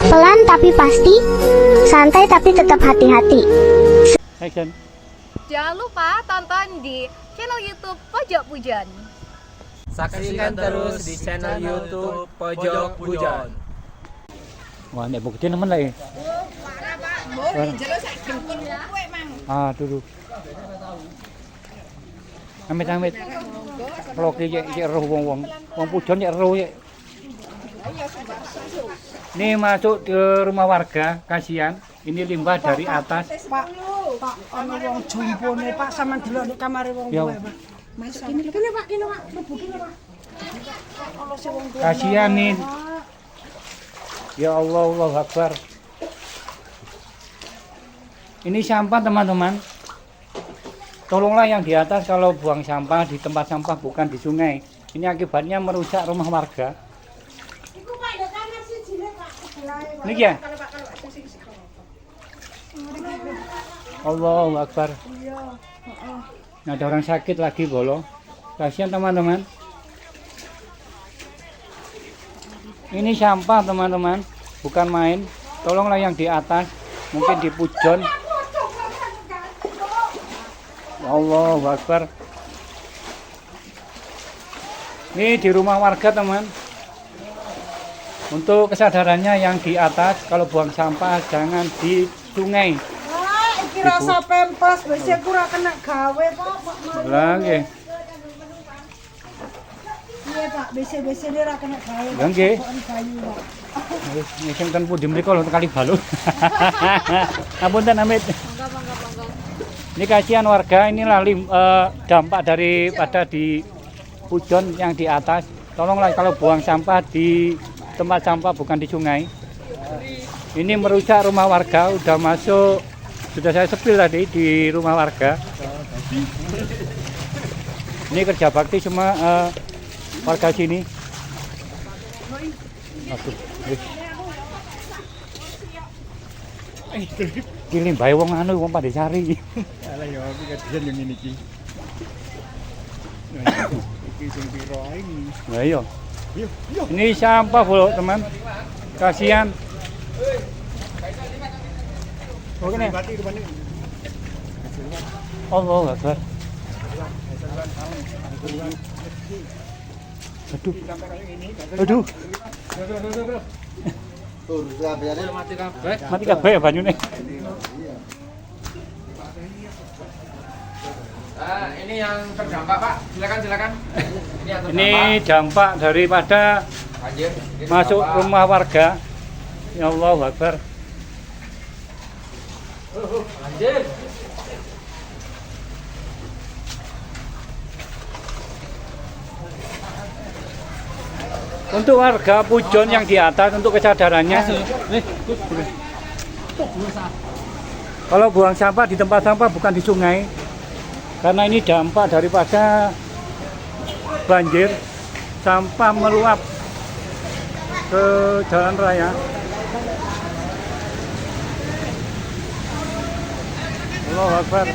Pelan tapi pasti, santai tapi tetap hati-hati. Action. Jangan lupa tonton di channel YouTube Pojok Pujon. Saksikan terus di channel YouTube Pojok Pujon. Wah, nek bukti nemen lah ya. Ah, duduk. Amit-amit. Kalau kayak roh wong Pujon ya roh ya. Ini masuk ke rumah warga, kasihan. Ini limbah dari atas. Pak, ana wong jumpone Pak, sampean delok nek kamare wong Ya. kuwe Pak. Masuk kene Pak, kene Pak, mlebu kene Pak. Ana sing wong kuwe. Kasihan nih. Ya Allah, Allahu Akbar. Ini sampah teman-teman. Tolonglah yang di atas kalau buang sampah di tempat sampah bukan di sungai. Ini akibatnya merusak rumah warga. Iku Pak, nek kamar siji le Pak, sebelahe Pak. Niki ya? Allahu Akbar. Iya, heeh. Nah, ada orang sakit lagi bolo. Kasihan teman-teman. Ini sampah teman-teman, bukan main. Tolonglah yang di atas, mungkin di Pujon. Allahu Akbar. Ini di rumah warga teman. Untuk kesadarannya yang di atas, kalau buang sampah jangan di sungai. Ah, iki rasa pempes, wis aku ora kena gawe Pak, Pak. Lah nggih. Iya Pak, BC-BC dia ora kena gawe. Lah nggih. Pokoke bayu Pak. Wis ngesen ten pundi mriku lho kali balu. Apunten Amit. Ini kasihan warga, inilah dampak daripada di Pujon yang di atas. Tolonglah kalau buang sampah di tempat sampah bukan di sungai. Ini merusak rumah warga, udah masuk, sudah saya sepil tadi di rumah warga. Ini kerja bakti semua warga sini. Aduh, wis. Kirim bae wong anu wong pada cari. Alah ya aku kasihan yang ini iki. Iki sing piro ae iki. Nah iya. Ini sampah bro teman. Kasihan. Oke nih. Allah Akbar. Aduh. Aduh. Mati kabeh ya banyune. Ini yang terdampak Pak, silakan. Ini dampak daripada Banjir. masuk rumah warga. Ya Allah Akbar. Banjir. Untuk warga Pujon yang di atas untuk kesadarannya. Kalau buang sampah di tempat sampah bukan di sungai. Karena ini dampak daripada banjir, sampah meluap ke jalan raya. Allahu Akbar.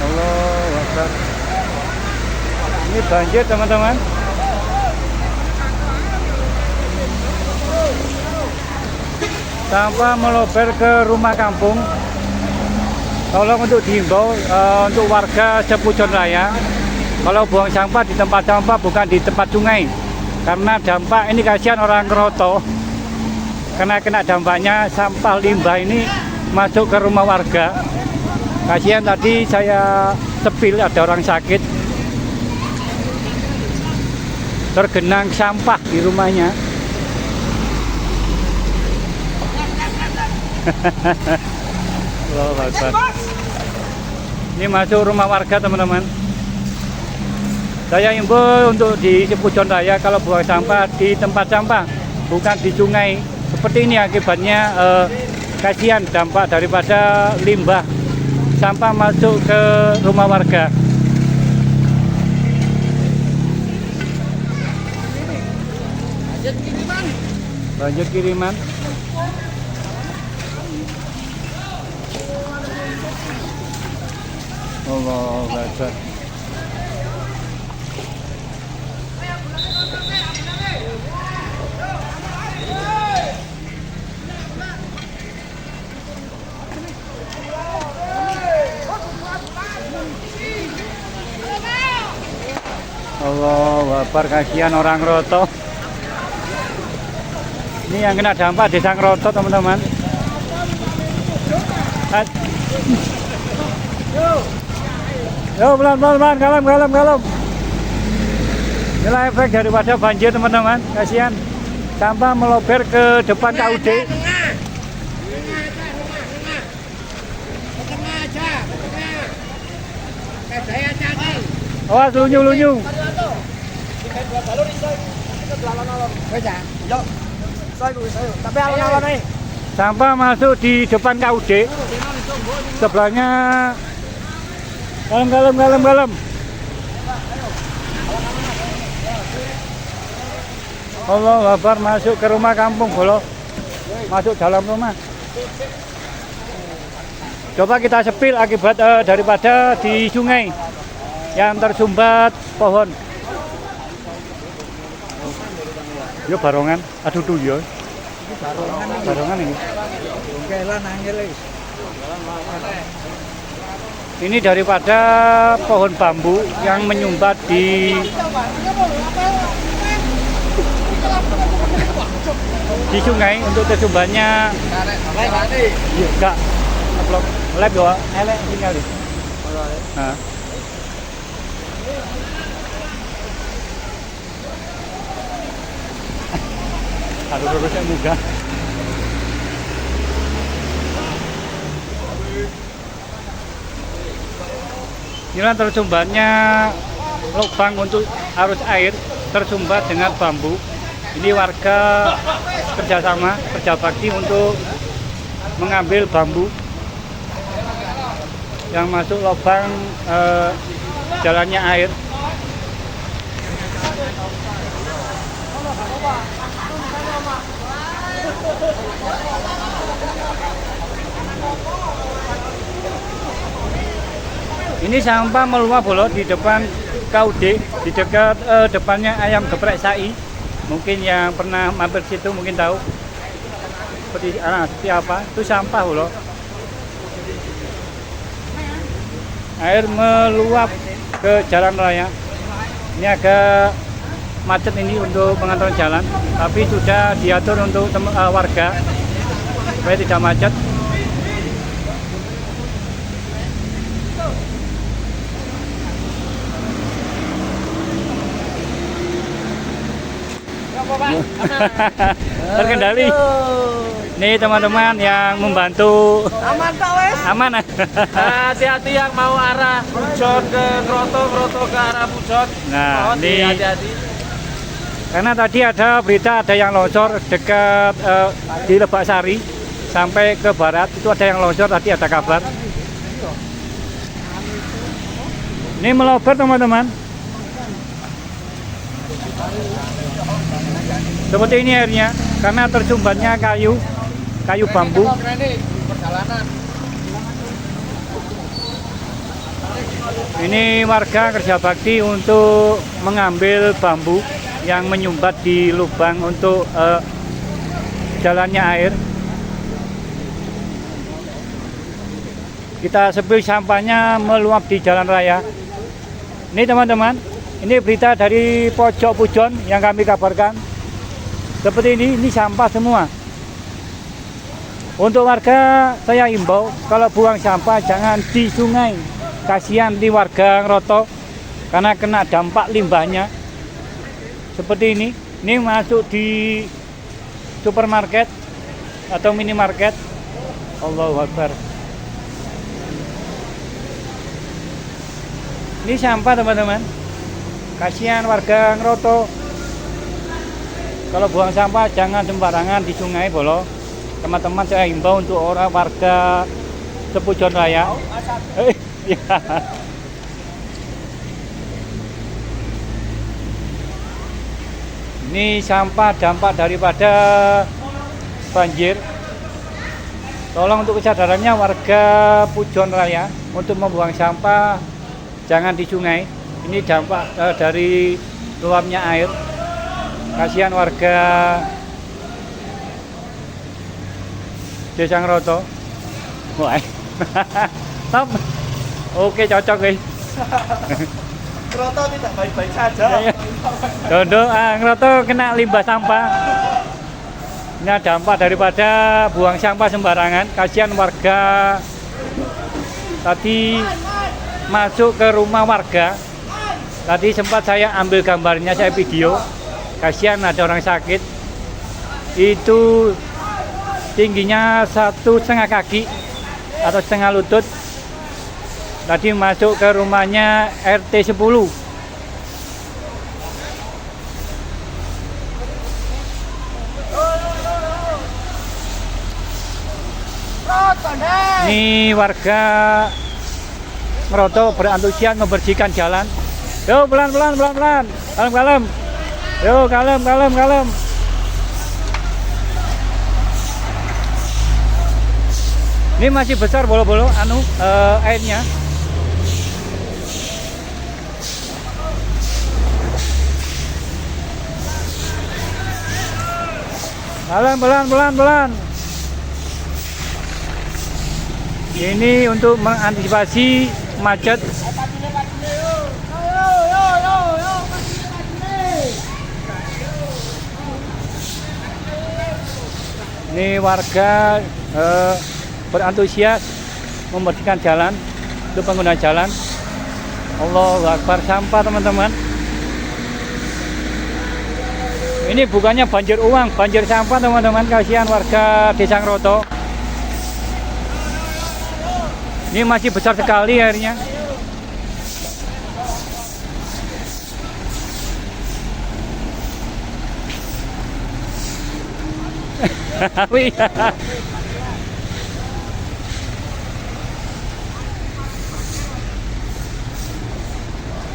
Allahu Akbar. Ini banjir teman-teman. Sampah meluber ke rumah kampung. Tolong untuk dihimbau untuk warga Sepujon Raya, kalau buang sampah di tempat sampah bukan di tempat sungai. Karena dampak ini kasihan orang Keroto. Karena kena dampaknya sampah limbah ini masuk ke rumah warga. Kasihan tadi saya sepil ada orang sakit. Tergenang sampah di rumahnya. Allahu Akbar. Ini masuk rumah warga teman-teman. Saya himbau untuk di Sepujon Raya kalau buang sampah di tempat sampah bukan di sungai. Seperti ini akibatnya kasihan dampak daripada limbah sampah masuk ke rumah warga. Banjir kiriman. Allahu Akbar. Allah Akbar, kasihan orang Roto. Ini yang kena dampak desa Ngroto teman-teman. Yo pelan-pelan, kalem. Inilah efek daripada banjir teman-teman. Kasihan sampah melober ke depan KUD. Awas lunyu. Sampah masuk di depan KUD. Sebelahnya kalem. Allah Akbar, masuk ke rumah kampung bolo. Masuk dalam rumah. Coba kita sepil akibat daripada di sungai yang tersumbat pohon. Yo barongan, aduh tuh yo. Barongan ini. Ini daripada pohon bambu yang menyumbat di sungai untuk tersumbatnya. Enggak. Lep yo, elek tinggal di. Nah. Aduh, terusnya muka. Inilah tersumbatnya lubang untuk arus air tersumbat dengan bambu. Ini warga kerja bakti untuk mengambil bambu yang masuk lubang jalannya air. Ini sampah meluap bolot di depan KUD, di dekat depannya ayam geprek Sai. Mungkin yang pernah mampir situ mungkin tahu seperti apa. Itu sampah bolot. Air meluap ke jalan raya. Ini agak macet ini untuk pengaturan jalan, tapi sudah diatur untuk warga supaya tidak macet. Terkendali. Nih teman-teman yang membantu. Aman tak wes? Aman. Hati-hati yang mau arah Pujon ke Kroto ke arah Pujon. Nah, ini hati-hati. Karena tadi ada berita ada yang longsor dekat di Lebak Sari sampai ke barat itu ada yang longsor, tadi ada kabar. Ini melober teman-teman. Seperti ini airnya karena tersumbatnya kayu bambu. Ini warga kerja bakti untuk mengambil bambu yang menyumbat di lubang untuk jalannya air. Kita sepil sampahnya meluap di jalan raya. Ini teman-teman, ini berita dari pojok Pujon yang kami kabarkan. Seperti ini sampah semua. Untuk warga saya himbau kalau buang sampah jangan di sungai. Kasihan di warga Ngroto karena kena dampak limbahnya. Seperti ini masuk di supermarket atau minimarket. Allahu Akbar. Ini sampah teman-teman. Kasihan warga Ngroto. Kalau buang sampah jangan sembarangan di sungai bolo. Teman-teman saya himbau untuk orang warga Sepujon Raya. Ya. Ini sampah dampak daripada banjir. Tolong untuk kesadarannya warga Pujon Raya untuk membuang sampah jangan di sungai. Ini dampak dari luapnya air. Kasihan warga Desa Ngroto. Wah. Top. Oke, cocok guys. Kroto tidak baik-baik saja. Dondo Ngeroto kena limbah sampah. Ini dampak daripada buang sampah sembarangan. Kasihan warga tadi masuk ke rumah warga. Tadi sempat saya ambil gambarnya, saya video. Kasihan ada orang sakit. Itu tingginya 1,5 kaki atau setengah lutut. Tadi masuk ke rumahnya RT 10. Ini warga Ngeroto berantusias membersihkan jalan. Yo pelan-pelan, pelan-pelan, kalem-kalem. Yo kalem, kalem, kalem. Ini masih besar bolo-bolo airnya. Kalem, pelan, pelan, pelan. Ini untuk mengantisipasi macet. Ini warga berantusias membersihkan jalan untuk pengguna jalan. Allahu Akbar, sampah teman-teman. Ini bukannya banjir uang, banjir sampah teman-teman. Kasihan warga Desa Ngeroto. Ini masih besar sekali airnya.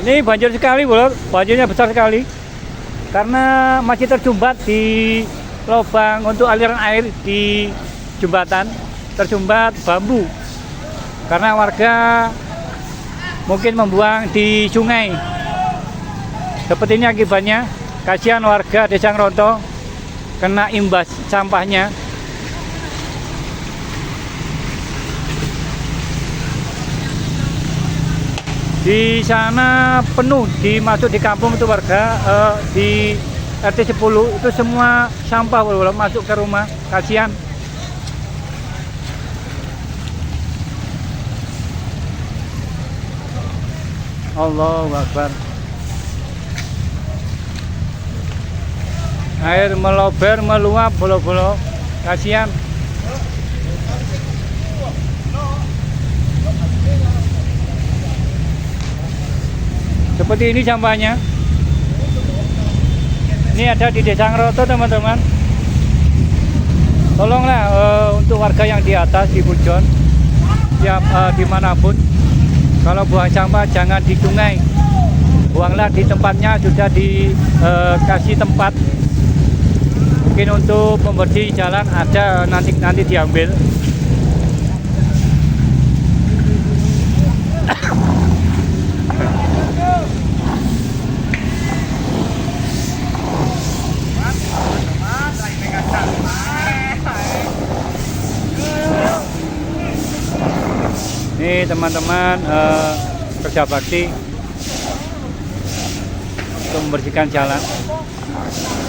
Ini banjir sekali, Bro. Banjirnya besar sekali. Karena masih tersumbat di lubang untuk aliran air di jembatan, tersumbat bambu. Karena warga mungkin membuang di sungai. Seperti ini akibatnya. Kasihan warga Desa Ngeroto kena imbas sampahnya. Di sana penuh, dimasuk di kampung itu warga di RT 10 itu semua sampah masuk ke rumah. Kasihan. Allahu Akbar. Air melober, meluap, bolo-bolo. Kasihan. Seperti ini sampahnya. Ini ada di Desa Ngeroto teman-teman. Tolonglah untuk warga yang di atas, di Pujon, dimanapun. Kalau buang sampah jangan di sungai, buanglah di tempatnya, sudah dikasih tempat. Mungkin untuk pembersih jalan ada nanti diambil. Ini teman-teman kerja bakti untuk membersihkan jalan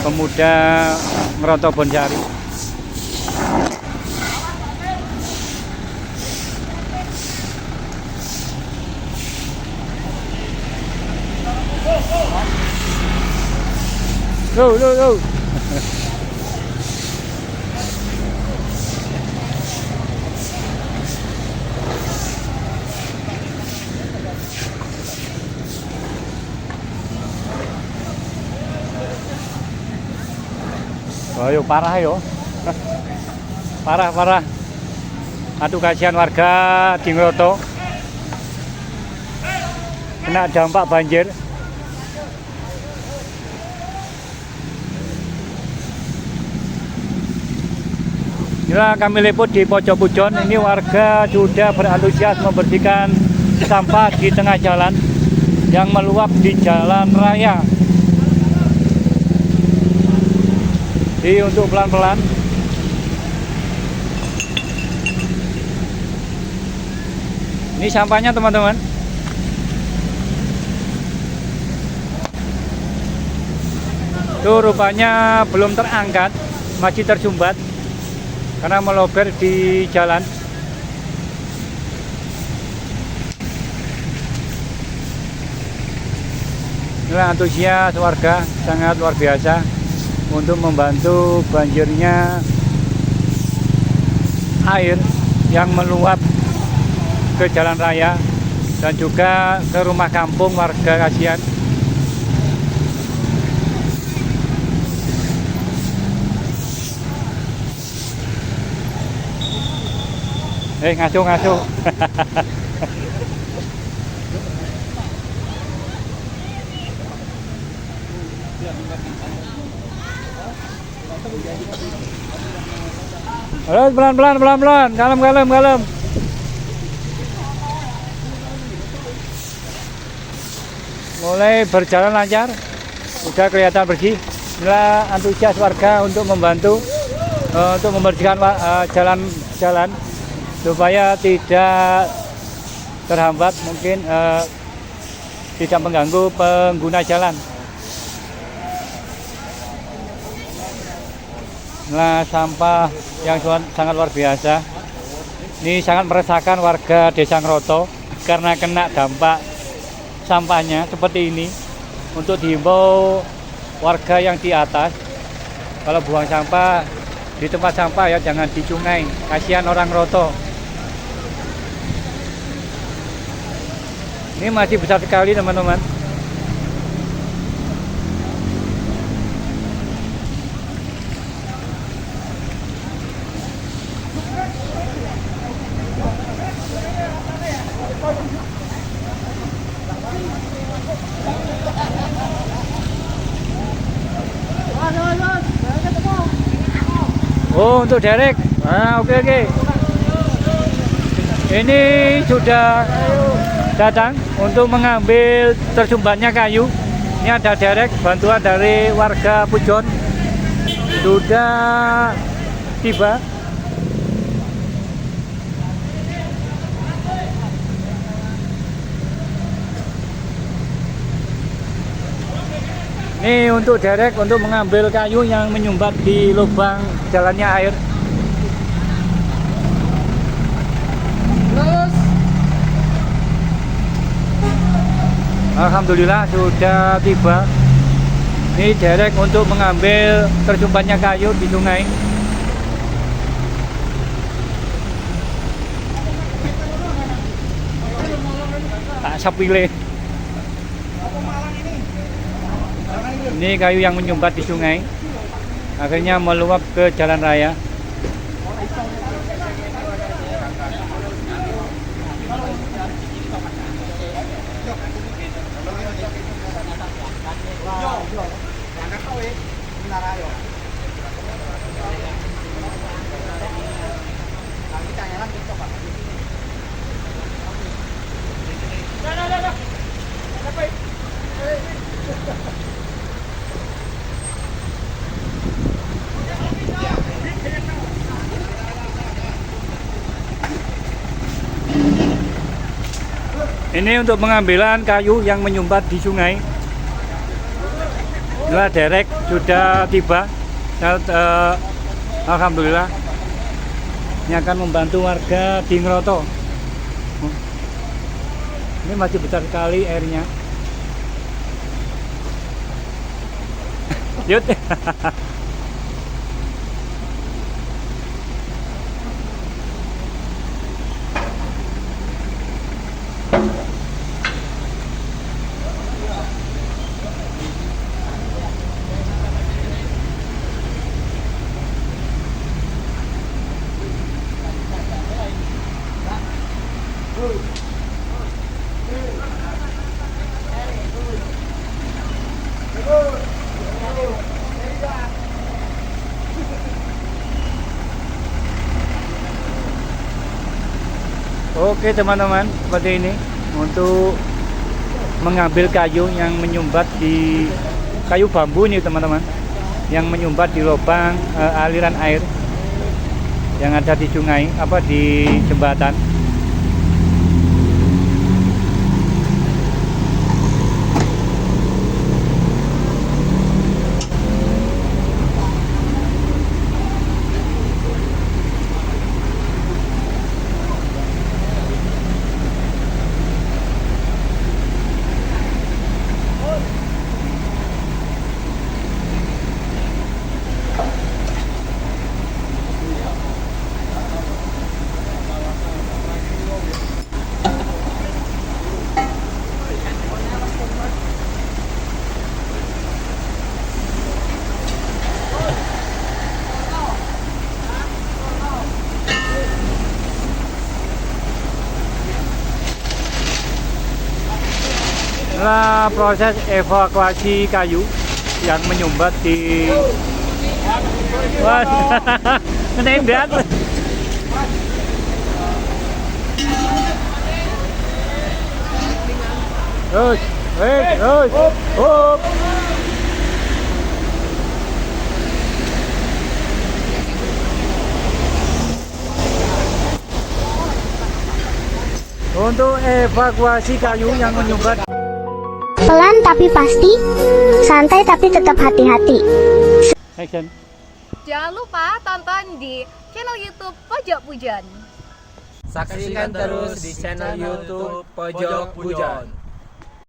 pemuda Ngeroto Bonsari. Go. Ayo parah yo. Parah. Aduh kasihan warga di Ngeroto. Kena dampak banjir. Inilah kami liput di pojok Pujon. Ini warga sudah berantusias membersihkan sampah di tengah jalan yang meluap di jalan raya. Jadi untuk pelan-pelan. Ini sampahnya teman-teman. Tuh rupanya belum terangkat, masih tersumbat karena melober di jalan. Inilah antusias warga sangat luar biasa untuk membantu banjirnya air yang meluap ke jalan raya dan juga ke rumah kampung warga. Kasihan. Ngaco. Halo, pelan-pelan, kalem. Mulai berjalan lancar, sudah kelihatan bersih. Inilah antusias warga untuk membantu untuk membersihkan jalan supaya tidak terhambat, mungkin tidak mengganggu pengguna jalan. Nah, sampah yang sangat luar biasa. Ini sangat meresahkan warga Desa Ngroto karena kena dampak sampahnya seperti ini. Untuk dihimbau warga yang di atas, kalau buang sampah di tempat sampah ya jangan di sungai. Kasihan orang Ngroto. Ini masih besar sekali teman-teman. Oh, untuk derek. Nah, oke. Ini sudah datang untuk mengambil tersumbatnya kayu. Ini ada derek bantuan dari warga Pujon. Sudah tiba. Ini untuk derek untuk mengambil kayu yang menyumbat di lubang jalannya air. Alhamdulillah sudah tiba. Ini derek untuk mengambil tersumbatnya kayu di sungai. Tak sepilih. Ini kayu yang menyumbat di sungai, akhirnya meluap ke jalan raya. Ini untuk pengambilan kayu yang menyumbat di sungai. Inilah derek sudah tiba. Alhamdulillah. Ini akan membantu warga di Ngroto. Ini masih besar sekali airnya. Yuk. Oke teman-teman, seperti ini untuk mengambil kayu yang menyumbat di kayu bambu ini teman-teman, yang menyumbat di lubang aliran air yang ada di sungai, di jembatan. Inilah proses evakuasi kayu yang menyumbat di wah menembak. Terus, terus, up. Untuk evakuasi kayu yang menyumbat. Pelan tapi pasti, santai tapi tetap hati-hati. Action. Jangan lupa tonton di channel YouTube Pojok Pujon. Saksikan terus di channel YouTube Pojok Pujon.